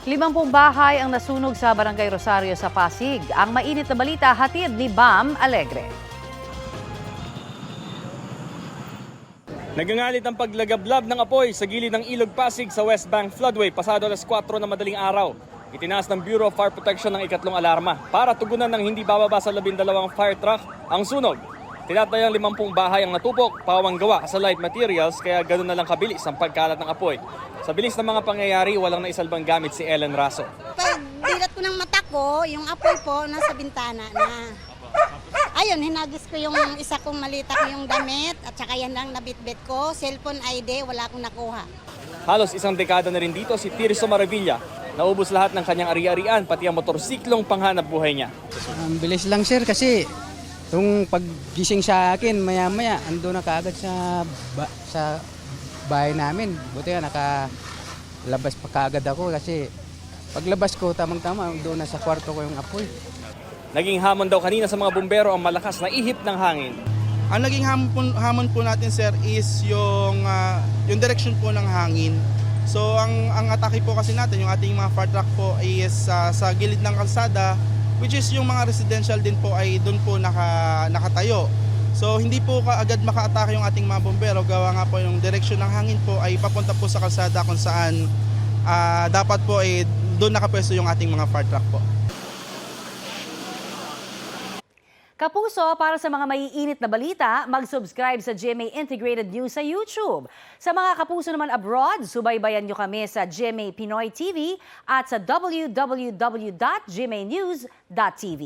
50 bahay ang nasunog sa Barangay Rosario sa Pasig. Ang mainit na balita hatid ni Bam Alegre. Nagangalit ang paglagablab ng apoy sa gilid ng Ilog Pasig sa West Bank Floodway pasado alas 4 na madaling araw. Itinaas ng Bureau of Fire Protection ng ikatlong alarma para tugunan ng hindi bababa sa 12 fire truck ang sunog. Tinatayang 50 bahay ang natupok, pawang gawa sa light materials kaya ganoon na lang kabilis ang pagkalat ng apoy. Sa bilis ng mga pangyayari, walang naisalbang gamit si Ellen Raso. Pag dilat ko ng mata ko, yung apoy po nasa bintana na. Ayun, hinagis ko yung isa kong malita ko yung damit at saka yan lang nabitbit ko. Cellphone ID, wala akong nakuha. Halos isang dekada na rin dito si Tirso Maravilla. Naubos lahat ng kanyang ari-arian pati ang motorsiklong panghanap buhay niya. Ang bilis lang sir kasi yung paggising sa akin maya-maya ando na kaagad sa bahay namin. Buti nga nakalabas pa kaagad ako kasi paglabas ko tamang-tama doon na sa kwarto ko yung apoy. Naging hamon daw kanina sa mga bumbero ang malakas na ihip ng hangin. Ang naging hamon po natin sir is yung direction po ng hangin. So ang atake po kasi natin, yung ating mga fire truck po is sa gilid ng kalsada, which is yung mga residential din po ay doon po nakatayo. So hindi po agad maka-atake yung ating mga bombero, gawa nga po yung direction ng hangin po ay papunta po sa kalsada kung saan dapat po ay doon nakapwesto yung ating mga fire truck po. Kapuso, para sa mga maiinit na balita, mag-subscribe sa GMA Integrated News sa YouTube. Sa mga kapuso naman abroad, subaybayan nyo kami sa GMA Pinoy TV at sa www.gmanews.tv.